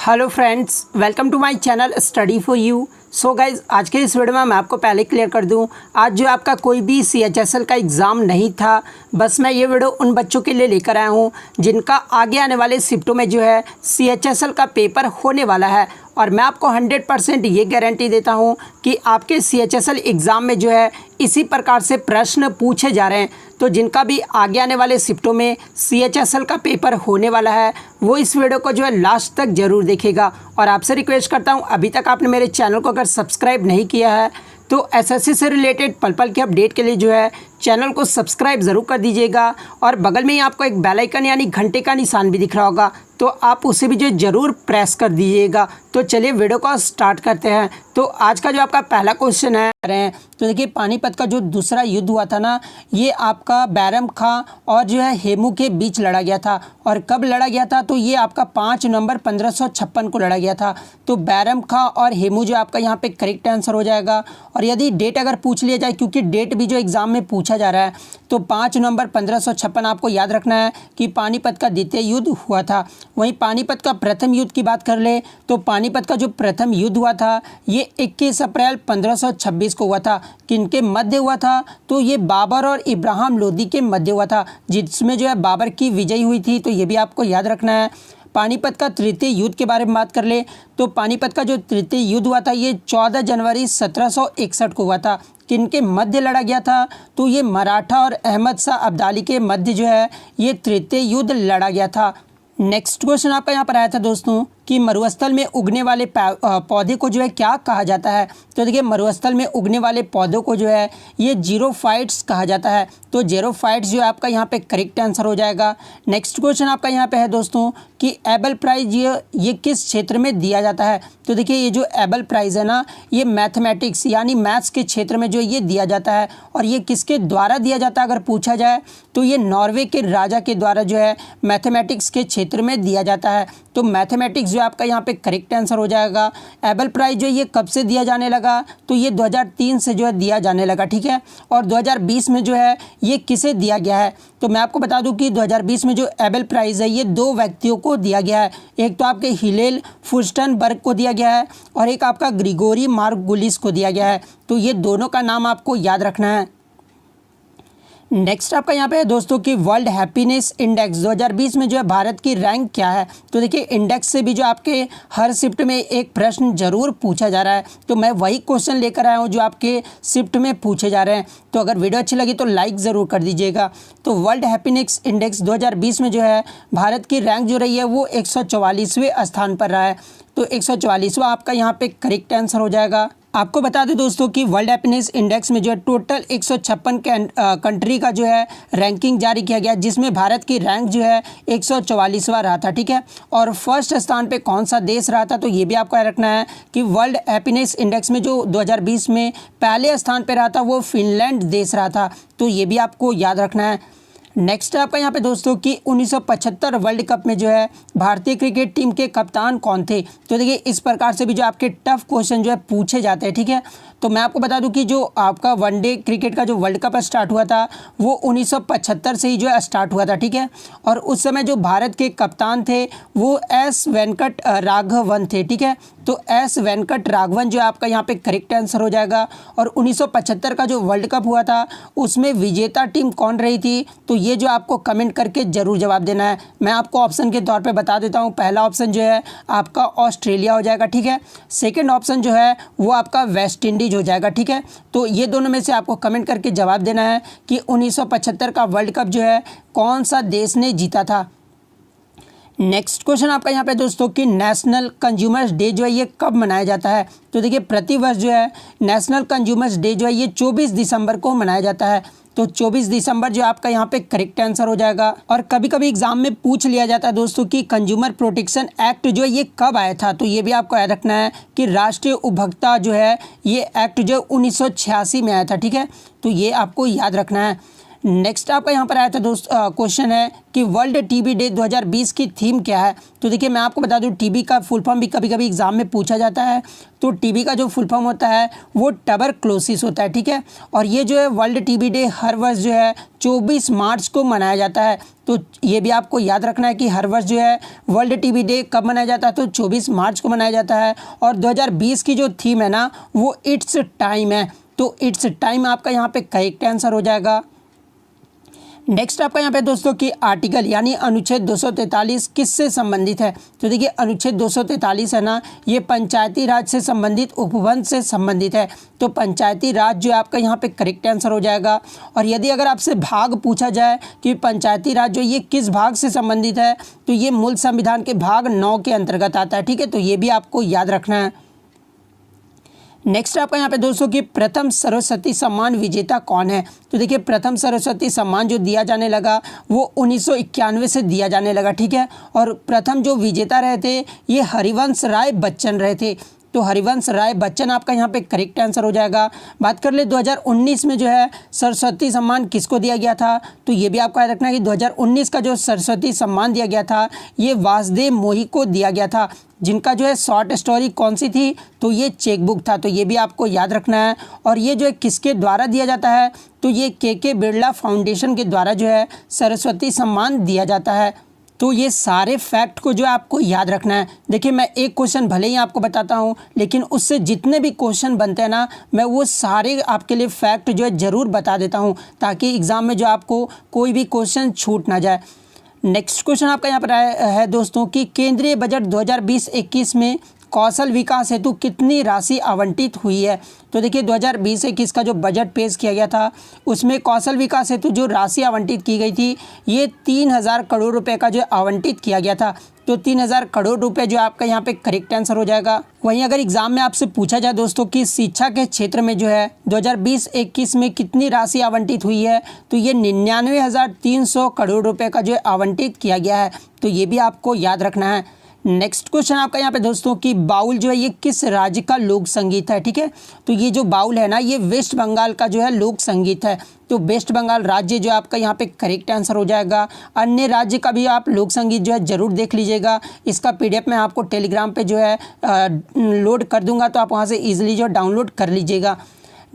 Hello friends, welcome to my channel study for you. So guys, आज के इस video में मैं आपको पहले क्लियर कर दूं, आज जो आपका कोई भी CHSL का एग्ज़ाम नहीं था। बस मैं ये वीडियो उन बच्चों के लिए लेकर आया हूं जिनका आगे आने वाले शिफ्टों में जो है CHSL का पेपर होने वाला है। और मैं आपको 100% ये गारंटी देता हूं कि आपके CHSL एग्ज़ाम में जो है इसी प्रकार से प्रश्न पूछे जा रहे हैं। तो जिनका भी आगे आने वाले शिफ्टों में CHSL का पेपर होने वाला है वो इस वीडियो को जो है लास्ट तक ज़रूर देखेगा। और आपसे रिक्वेस्ट करता हूं, अभी तक आपने मेरे चैनल को अगर सब्सक्राइब नहीं किया है तो SSC से रिलेटेड पल पल के अपडेट के लिए जो है चैनल को सब्सक्राइब ज़रूर कर दीजिएगा। और बगल में ही आपको एक बेल आइकन यानी घंटे का निशान भी दिख रहा होगा, तो आप उसे भी जो ज़रूर प्रेस कर दीजिएगा। तो चलिए वीडियो को स्टार्ट करते हैं। तो आज का जो आपका पहला क्वेश्चन है, तो देखिए पानीपत का जो दूसरा युद्ध हुआ था ना, ये आपका बैरम खां और जो है हेमू के बीच लड़ा गया था। और कब लड़ा गया था? तो ये आपका 5 नवंबर 1556 को लड़ा गया था। तो बैरम खां और हेमू जो आपका यहाँ पे करेक्ट आंसर हो जाएगा। और यदि डेट अगर पूछ लिया जाए, क्योंकि डेट भी जो एग्ज़ाम में पूछा जा रहा है, तो 5 नवंबर 1556 आपको याद रखना है कि पानीपत का द्वितीय युद्ध हुआ था। वहीं पानीपत का प्रथम युद्ध की बात कर ले तो पानीपत का जो प्रथम युद्ध हुआ था ये 21 अप्रैल 1526 को हुआ था। किनके मध्य हुआ था? तो ये बाबर और इब्राहिम लोदी के मध्य हुआ था, जिसमें जो है बाबर की विजय हुई थी। तो ये भी आपको याद रखना है। पानीपत का तृतीय युद्ध के बारे में बात कर ले तो पानीपत का जो तृतीय युद्ध हुआ था ये 14 जनवरी 1761 को हुआ था। किनके मध्य लड़ा गया था? तो ये मराठा और अहमद शाह अब्दाली के मध्य जो है ये तृतीय युद्ध लड़ा गया था। नेक्स्ट क्वेश्चन आपका यहाँ पर आया था दोस्तों कि मरुस्थल में उगने वाले पौधे को जो है क्या कहा जाता है? तो देखिए मरुस्थल में उगने वाले पौधों को जो है ये जीरोफाइट्स कहा जाता है। तो जीरोफाइट्स जो है आपका यहाँ पे करेक्ट आंसर हो जाएगा। नेक्स्ट क्वेश्चन आपका यहाँ पे है दोस्तों कि एबल प्राइज ये किस क्षेत्र में दिया जाता है? तो देखिए ये जो एबल प्राइज़ है ना, ये मैथमेटिक्स यानी मैथ्स के क्षेत्र में जो ये दिया जाता है। और ये किसके द्वारा दिया जाता है अगर पूछा जाए तो ये नॉर्वे के राजा के द्वारा जो है मैथमेटिक्स के क्षेत्र में दिया जाता है। तो मैथमेटिक्स जो आपका यहाँ पे करेक्ट आंसर हो जाएगा। एबल प्राइज जो ये कब से दिया जाने लगा? तो ये 2003 से जो है दिया जाने लगा, ठीक है। और 2020 में जो है ये किसे दिया गया है? तो मैं आपको बता दूं कि 2020 में जो एबल प्राइज़ है ये 2 व्यक्तियों को दिया गया है। एक तो आपके हिलेल फुर्स्टनबर्ग को दिया गया है और एक आपका ग्रिगोरी मार्गुलिस को दिया गया है। तो ये दोनों का नाम आपको याद रखना है। नेक्स्ट आपका यहाँ पे है दोस्तों कि वर्ल्ड हैप्पीनेस इंडेक्स 2020 में जो है भारत की रैंक क्या है? तो देखिए इंडेक्स से भी जो आपके हर शिफ्ट में एक प्रश्न जरूर पूछा जा रहा है, तो मैं वही क्वेश्चन लेकर आया हूँ जो आपके शिफ्ट में पूछे जा रहे हैं। तो अगर वीडियो अच्छी लगी तो लाइक ज़रूर कर दीजिएगा। तो वर्ल्ड हैप्पीनेस इंडेक्स 2020 में जो है भारत की रैंक जो रही है वो 144वें स्थान पर रहा है। तो 144वां आपका यहाँ पे करेक्ट आंसर हो जाएगा। आपको बता दें दोस्तों कि वर्ल्ड हैप्पीनेस इंडेक्स में जो है टोटल 156 कंट्री का जो है रैंकिंग जारी किया गया, जिसमें भारत की रैंक जो है 144वां रहा था, ठीक है। और फर्स्ट स्थान पे कौन सा देश रहा था? तो ये भी आपको याद रखना है कि वर्ल्ड हैप्पीनेस इंडेक्स में जो 2020 में पहले स्थान पे रहा था वो फिनलैंड देश रहा था। तो ये भी आपको याद रखना है। नेक्स्ट है आपका यहाँ पे दोस्तों कि 1975 वर्ल्ड कप में जो है भारतीय क्रिकेट टीम के कप्तान कौन थे? तो देखिए इस प्रकार से भी जो आपके टफ क्वेश्चन जो है पूछे जाते हैं, ठीक है। तो मैं आपको बता दूं कि जो आपका वनडे क्रिकेट का जो वर्ल्ड कप स्टार्ट हुआ था वो 1975 से ही जो है स्टार्ट हुआ था, ठीक है। और उस समय जो भारत के कप्तान थे वो एस वेंकट राघवन थे, ठीक है। तो एस वेंकट राघवन जो है आपका यहाँ पे करेक्ट आंसर हो जाएगा। और 1975 का जो वर्ल्ड कप हुआ था उसमें विजेता टीम कौन रही थी? तो ये जो आपको कमेंट करके ज़रूर जवाब देना है। मैं आपको ऑप्शन के तौर पे बता देता हूँ। पहला ऑप्शन जो है आपका ऑस्ट्रेलिया हो जाएगा, ठीक है। सेकंड ऑप्शन जो है वो आपका वेस्ट इंडीज हो जाएगा, ठीक है। तो ये दोनों में से आपको कमेंट करके जवाब देना है कि 1975 का वर्ल्ड कप जो है कौन सा देश ने जीता था। नेक्स्ट क्वेश्चन आपका यहाँ पे दोस्तों कि नेशनल कंज्यूमर्स डे जो है ये कब मनाया जाता है? तो देखिए प्रतिवर्ष जो है नेशनल कंज्यूमर्स डे जो है ये 24 दिसंबर को मनाया जाता है। तो 24 दिसंबर जो आपका यहाँ पे करेक्ट आंसर हो जाएगा। और कभी कभी एग्जाम में पूछ लिया जाता है दोस्तों कि कंज्यूमर प्रोटेक्शन एक्ट जो है ये कब आया था? तो ये भी आपको याद रखना है कि राष्ट्रीय उपभोक्ता जो है ये एक्ट जो 1986 में आया था, ठीक है। तो ये आपको याद रखना है। नेक्स्ट आपका यहाँ पर आया था दोस्त क्वेश्चन है कि वर्ल्ड टीबी डे 2020 की थीम क्या है। तो देखिए मैं आपको बता दूं टीबी का फुल फॉर्म भी कभी कभी एग्जाम में पूछा जाता है। तो टीबी का जो फुल फॉर्म होता है वो ट्यूबरक्लोसिस होता है, ठीक है। और ये जो है वर्ल्ड टीबी डे हर वर्ष जो है 24 मार्च को मनाया जाता है। तो ये भी आपको याद रखना है कि हर वर्ष जो है वर्ल्ड टीबी डे कब मनाया जाता है, तो 24 मार्च को मनाया जाता है। और 2020 की जो थीम है ना वो इट्स टाइम है। तो इट्स टाइम आपका यहाँ पे करेक्ट आंसर हो जाएगा। नेक्स्ट आपका यहाँ पे दोस्तों कि आर्टिकल यानी अनुच्छेद 243 किससे संबंधित है। तो देखिए अनुच्छेद 243 है ना ये पंचायती राज से संबंधित उपवन से संबंधित है। तो पंचायती राज जो आपका यहाँ पे करेक्ट आंसर हो जाएगा। और यदि अगर आपसे भाग पूछा जाए कि पंचायती राज जो ये किस भाग से संबंधित है, तो ये मूल संविधान के भाग 9 के अंतर्गत आता है, ठीक है। तो ये भी आपको याद रखना है। नेक्स्ट आपका यहाँ पे दोस्तों कि प्रथम सरस्वती सम्मान विजेता कौन है। तो देखिए प्रथम सरस्वती सम्मान जो दिया जाने लगा वो 1991 से दिया जाने लगा, ठीक है। और प्रथम जो विजेता रहे थे ये हरिवंश राय बच्चन रहे थे। तो हरिवंश राय बच्चन आपका यहाँ पे करेक्ट आंसर हो जाएगा। बात कर ले 2019 में जो है सरस्वती सम्मान किसको दिया गया था, तो ये भी आपको याद रखना है कि 2019 का जो सरस्वती सम्मान दिया गया था ये वासुदेव मोही को दिया गया था, जिनका जो है शॉर्ट स्टोरी कौन सी थी, तो ये चेकबुक था। तो ये भी आपको याद रखना है। और ये जो है किसके द्वारा दिया जाता है, तो ये के बिरला फाउंडेशन के द्वारा जो है सरस्वती सम्मान दिया जाता है। तो ये सारे फैक्ट को जो आपको याद रखना है। देखिए मैं एक क्वेश्चन भले ही आपको बताता हूँ, लेकिन उससे जितने भी क्वेश्चन बनते हैं ना मैं वो सारे आपके लिए फैक्ट जो है ज़रूर बता देता हूँ, ताकि एग्ज़ाम में जो आपको कोई भी क्वेश्चन छूट ना जाए। नेक्स्ट क्वेश्चन आपका यहाँ पर है दोस्तों कि केंद्रीय बजट 2020-21 में कौशल विकास हेतु कितनी राशि आवंटित हुई है। तो देखिए 2020-21 का जो बजट पेश किया गया था उसमें कौशल विकास हेतु जो राशि आवंटित की गई थी ये 3000 करोड़ रुपए का जो आवंटित किया गया था। तो 3000 करोड़ रुपए जो आपका यहाँ पे करेक्ट आंसर हो जाएगा। वहीं अगर एग्जाम में आपसे पूछा जाए दोस्तों कि शिक्षा के क्षेत्र में जो है 2020-21 में कितनी राशि आवंटित हुई है, तो ये 99,300 करोड़ रुपए का जो आवंटित किया गया है। तो ये भी आपको याद रखना है। नेक्स्ट क्वेश्चन आपका यहाँ पे दोस्तों कि बाउल जो है ये किस राज्य का लोक संगीत है, ठीक है। तो ये जो बाउल है ना ये वेस्ट बंगाल का जो है लोक संगीत है। तो वेस्ट बंगाल राज्य जो आपका यहाँ पे करेक्ट आंसर हो जाएगा। अन्य राज्य का भी आप लोक संगीत जो है ज़रूर देख लीजिएगा। इसका PDF मैं आपको टेलीग्राम पे जो है लोड कर दूंगा, तो आप वहाँ से ईजिली जो डाउनलोड कर लीजिएगा।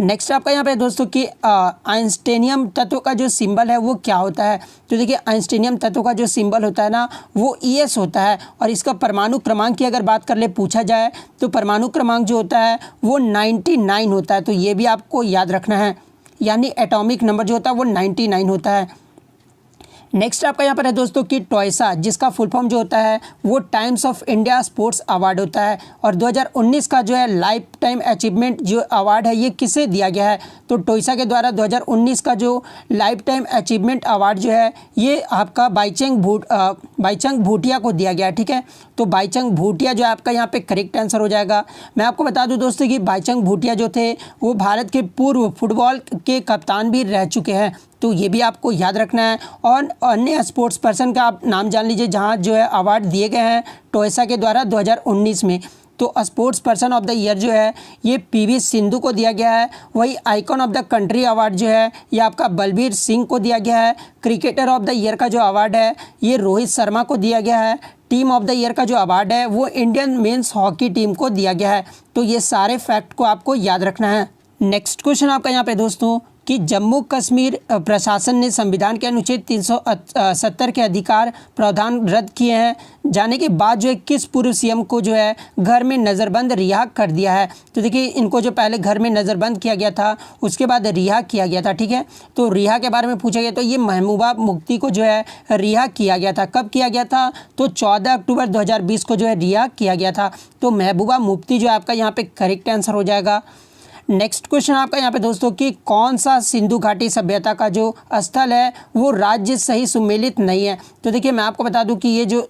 नेक्स्ट आपका यहाँ पे दोस्तों कि आइंस्टीनियम तत्व का जो सिंबल है वो क्या होता है। तो देखिए आइंस्टीनियम तत्व का जो सिंबल होता है ना वो ES होता है। और इसका परमाणु क्रमांक की अगर बात कर ले पूछा जाए तो परमाणु क्रमांक जो होता है वो 99 होता है। तो ये भी आपको याद रखना है, यानी एटॉमिक नंबर जो होता है वो 99 होता है। नेक्स्ट आपका यहाँ पर है दोस्तों कि टॉयसा, जिसका फुल फॉर्म जो होता है वो times of India sports award होता है। और 2019 का जो है लाइफ टाइम अचीवमेंट जो अवार्ड है ये किसे दिया गया है। तो टॉयसा के द्वारा 2019 का जो लाइफ टाइम अचीवमेंट अवार्ड जो है ये आपका बाईचंग भूटिया को दिया गया है, ठीक है। तो बाईचंग भूटिया जो आपका यहाँ पे करेक्ट आंसर हो जाएगा। मैं आपको बता दूं दोस्तों कि बाईचंग भूटिया जो थे वो भारत के पूर्व फुटबॉल के कप्तान भी रह चुके हैं। तो ये भी आपको याद रखना है। और अन्य स्पोर्ट्स पर्सन का आप नाम जान लीजिए जहाँ जो है अवार्ड दिए गए हैं टॉयसा के द्वारा 2019 में। तो sports person of the year जो है ये PV सिंधु को दिया गया है। वही icon of the country award जो है ये आपका बलबीर सिंह को दिया गया है। क्रिकेटर ऑफ द ईयर का जो अवार्ड है ये रोहित शर्मा को दिया गया है। टीम ऑफ द ईयर का जो अवार्ड है वो इंडियन मेंस हॉकी टीम को दिया गया है। तो ये सारे फैक्ट को आपको याद रखना है। नेक्स्ट क्वेश्चन आपका यहाँ पे दोस्तों कि जम्मू कश्मीर प्रशासन ने संविधान के अनुच्छेद 370 के अधिकार प्रावधान रद्द किए हैं जाने के बाद जो है किस पूर्व CM को जो है घर में नज़रबंद रिहा कर दिया है। तो देखिए इनको जो पहले घर में नज़रबंद किया गया था उसके बाद रिहा किया गया था, ठीक है। तो रिहा के बारे में पूछा गया तो ये महबूबा मुफ्ती को जो है रिहा किया गया था। कब किया गया था, तो 14 अक्टूबर 2020 को जो है रिहा किया गया था। तो महबूबा मुफ्ती जो आपका यहाँ पे करेक्ट आंसर हो जाएगा। नेक्स्ट क्वेश्चन आपका यहाँ पे दोस्तों कि कौन सा सिंधु घाटी सभ्यता का जो स्थल है वो राज्य सही सुमेलित नहीं है। तो देखिए मैं आपको बता दूं कि ये जो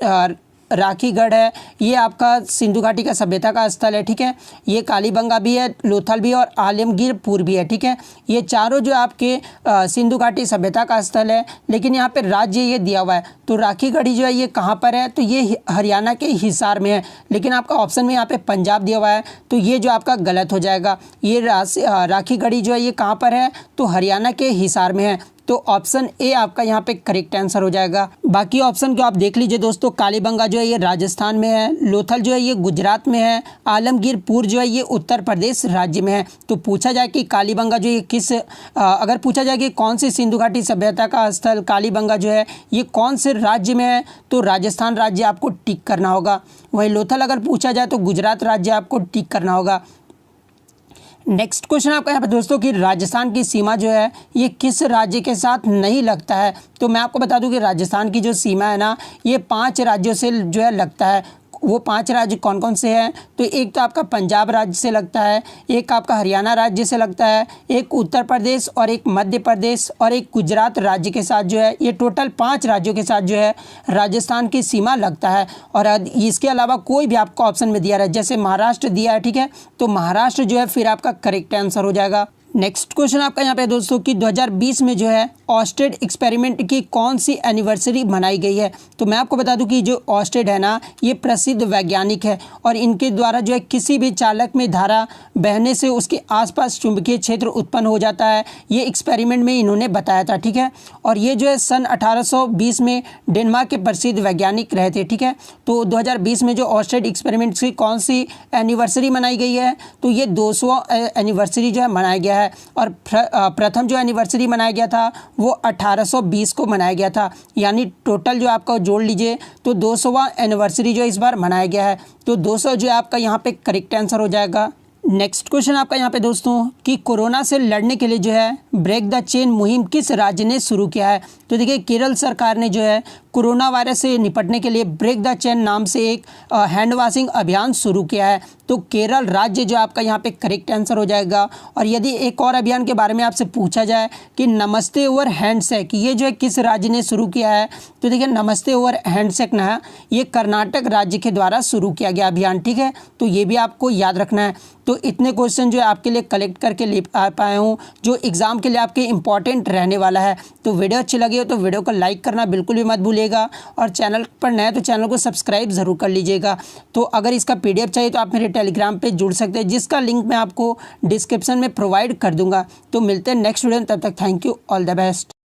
राखीगढ़ है ये आपका सिंधु घाटी का सभ्यता का स्थल है, ठीक है। ये कालीबंगा भी है, लोथल भी है और आलमगीरपुर भी है, ठीक है। ये चारों जो आपके सिंधु घाटी सभ्यता का स्थल है, लेकिन यहाँ पे राज्य ये दिया हुआ है। तो राखीगढ़ी जो है ये कहाँ पर है, तो ये हरियाणा के हिसार में है, लेकिन आपका ऑप्शन में यहाँ पे पंजाब दिया हुआ है, तो ये जो आपका गलत हो जाएगा। ये राखीगढ़ी जो है ये कहाँ पर है, तो हरियाणा के हिसार में है। तो ऑप्शन ए आपका यहाँ पे करेक्ट आंसर हो जाएगा। बाकी ऑप्शन को आप देख लीजिए दोस्तों, कालीबंगा जो है ये राजस्थान में है, लोथल जो है ये गुजरात में है, आलमगीरपुर जो है ये उत्तर प्रदेश राज्य में है। तो पूछा जाए कि कालीबंगा जो ये अगर पूछा जाए कि कौन सी सिंधु घाटी सभ्यता का स्थल कालीबंगा जो है ये कौन से राज्य में है, तो राजस्थान राज्य आपको टिक करना होगा। वहीं लोथल अगर पूछा जाए तो गुजरात राज्य आपको टिक करना होगा। नेक्स्ट क्वेश्चन आपका यहाँ पे दोस्तों कि राजस्थान की सीमा जो है ये किस राज्य के साथ नहीं लगता है। तो मैं आपको बता दूं कि राजस्थान की जो सीमा है ना ये 5 राज्यों से जो है लगता है। वो 5 राज्य कौन कौन से हैं, तो एक तो आपका पंजाब राज्य से लगता है, एक आपका हरियाणा राज्य से लगता है, एक उत्तर प्रदेश और एक मध्य प्रदेश और एक गुजरात राज्य के साथ जो है ये टोटल 5 राज्यों के साथ जो है राजस्थान की सीमा लगता है। और इसके अलावा कोई भी आपको ऑप्शन में दिया रहा है, जैसे महाराष्ट्र दिया है, ठीक है, तो महाराष्ट्र जो है फिर आपका करेक्ट आंसर हो जाएगा। नेक्स्ट क्वेश्चन आपका यहाँ पे दोस्तों कि 2020 में जो है ऑस्टेड एक्सपेरिमेंट की कौन सी एनिवर्सरी मनाई गई है। तो मैं आपको बता दूं कि जो ऑस्टेड है ना ये प्रसिद्ध वैज्ञानिक है और इनके द्वारा जो है किसी भी चालक में धारा बहने से उसके आसपास चुंबकीय क्षेत्र उत्पन्न हो जाता है, ये एक्सपेरिमेंट में इन्होंने बताया था, ठीक है। और ये जो है सन 1820 में डेनमार्क के प्रसिद्ध वैज्ञानिक रहे थे, ठीक है। तो 2020 में जो ऑस्टेड एक्सपेरिमेंट की कौन सी एनिवर्सरी मनाई गई है, तो ये 200वां एनिवर्सरी जो है मनाया गया है। और प्रथम जो एनिवर्सरी मनाया गया था वो 1820 को मनाया गया था, यानी टोटल जो आपका जोड़ लीजिए तो 200वां एनिवर्सरी जो इस बार मनाया गया है। तो 200 जो है आपका यहाँ पे करेक्ट आंसर हो जाएगा। नेक्स्ट क्वेश्चन आपका यहाँ पे दोस्तों कि कोरोना से लड़ने के लिए जो है ब्रेक द चेन मुहिम किस राज्य ने शुरू किया है। तो देखिए केरल सरकार ने जो है कोरोना वायरस से निपटने के लिए ब्रेक द चेन नाम से एक हैंड वॉशिंग अभियान शुरू किया है। तो केरल राज्य जो आपका यहाँ पे करेक्ट आंसर हो जाएगा। और यदि एक और अभियान के बारे में आपसे पूछा जाए कि नमस्ते ओवर हैंडशेक ये जो है किस राज्य ने शुरू किया है, तो देखिए नमस्ते ओवर हैंडशेक ना ये कर्नाटक राज्य के द्वारा शुरू किया गया अभियान, ठीक है। तो ये भी आपको याद रखना है। तो इतने क्वेश्चन जो है आपके लिए कलेक्ट करके ले पाया हूँ जो एग्जाम के लिए आपके इंपॉर्टेंट रहने वाला है। तो वीडियो अच्छी लगी हो तो वीडियो को लाइक करना बिल्कुल भी मत भूलिएगा और चैनल पर नए तो चैनल को सब्सक्राइब ज़रूर कर लीजिएगा। तो अगर इसका PDF चाहिए तो आप मेरे टेलीग्राम पे जुड़ सकते हैं, जिसका लिंक मैं आपको डिस्क्रिप्शन में प्रोवाइड कर दूंगा। तो मिलते हैं नेक्स्ट वीडियो में, तब तक thank you, all the best.